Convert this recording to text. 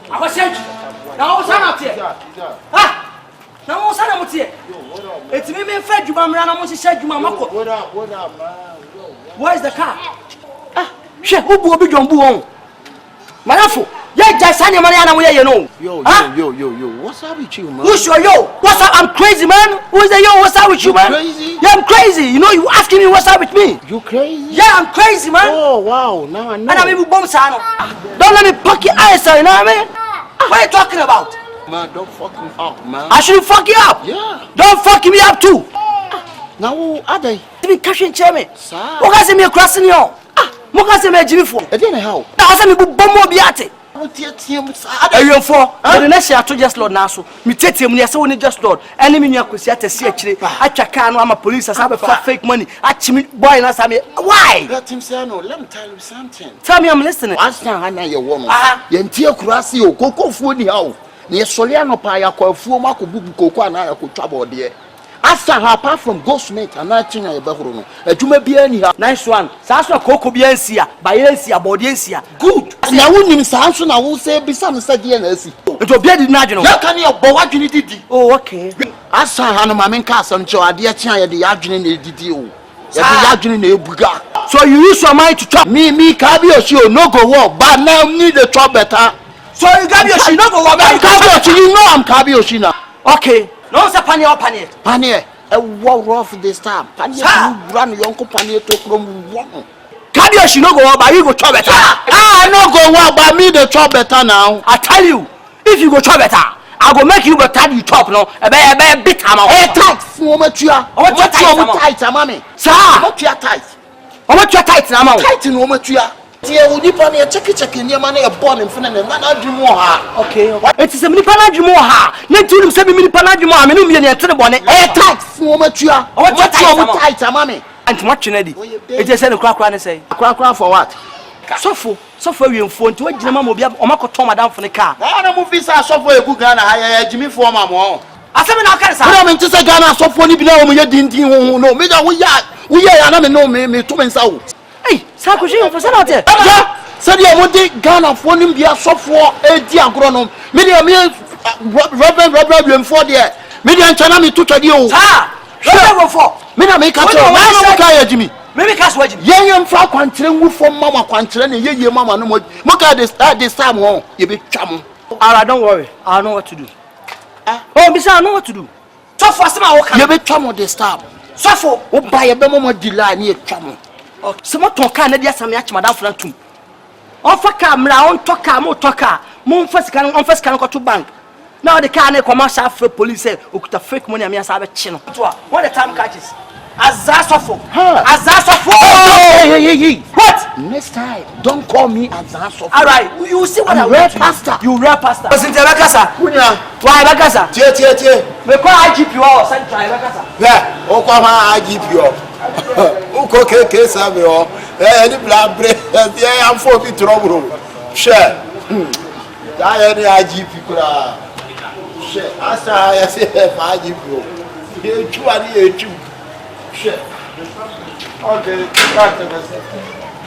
I was sent. Now, what's up here? Ah! Now, what's up here? It's me, fed you, Mamma. I must say, you, Mamma. What up, man? Where's the car? Ah, she who will be John Buon? Manafu, yeah, just send your money and away, you know. Yo, what's up with you, man? Who's your yo? What's up? I'm crazy, man. Who's the yo? What's up with you, man? Crazy? Yeah, I'm crazy. You know, you asking me what's up with me. You crazy? Yeah, I'm crazy, man. Oh, wow, now I know. And I'm even bomb sano. Don't let me poke your eyes, you know what I mean? What are you talking about? Man, don't fuck me up, man. I should fuck you up. Yeah. Don't fuck me up too. Now, who are they? Even cashing chairman. Sir. What can say me crossing you? Ah, what can say me Jimmy for? I didn't help. Now I say me bomb more biate. Are for? The next year I told just Lord Naso. Me take him near so just Lord. Enemy near Kusiata see actually. I check I'm a police as I have fake money. I chimney boy and I me. Why? Let him say no. Let me tell you something. Tell me I'm listening. Last time I know you woman. Yentia kurasi o koko fuoni how. Ne soliano pa ya kwa fuo mako bubu koko ana ya ko trouble there. After her, apart from Ghostmate and nothing, I behrono. A Juma Biani, nice one. Sasa Coco Biancia, Bayensia, Bodiensia. Good. Now, when Samson, I will say, be some said DNS. It will be a national. How can you what you did? Oh, okay. I saw Hannah Mamin Castle and Joe, dear China, the Argent in the deal. The Argent in the Buga. So you use your mind to talk. Me, Cabio, show no go walk, but now need a job better. So you got your she no go walk. You know I'm Cabio Shina. Okay. No, sir, Panier or Panier. Panier, a war rough this time. Panier, run your uncle Panier to from one. Cabio, she no go walk, but you go try better. I no go walk, but me the job better now. I tell you, if you go try better, I go make you better. You chop no, a bit time. Hey, tight, Womatua. Tight, mammy. Sir, what you are tight? How much you tight now? Tight in Womatua. Dear, would you pony a check in your money a born in front of them? Not do more. Okay, it is a mini panage more. Let you say mini panage more. I mean, you're to the bonnet. Hey, tight, Womatua. What you tight, mammy? And much in Eddie. It just said a crack and say, crack for what? So for you phone to a gentleman will be up or Marco Toma down from the car. I don't move this software, good gun. I Jimmy for my mom. I said, I don't mean to say Ghana software below me. You didn't know me. We are not know me to myself. Hey, Sakushi for Senator. Yeah, said you want Ghana for him be a software, a diagram. Million Reverend for there. Million China me to you. Sure, for me, I make a Jimmy. Maybe catch what young folk country from Mama country and ye mamma no more. Look at this time home. You be chum. Alright, don't worry. I know what to do. Oh, Miss, I know what to do. So for some you be chum with this time. So for buy a bemo delay near chum. Some talk can get some match madam for two. On for camera, on talker, more talker. Moon first can go to bank. Now the car commercial for police who could have fake money and me as I have a chin. What the time catches? Azasofo. Azasofo. Hey. What? Next time, don't call me Azasofo. All right. You see what I read pastor. You read pastor. Listen to Bakasa. Why Bakasa? Tie. We call IGP or Central Bakasa. Yeah. O kwa ma IGP o. Uko keke sabe o. Any blood break. Yeah, I'm for bit trouble. Share. That any IGP kura. Share. Asa I say IGP o. You chu ani you chu. Shit. Okay,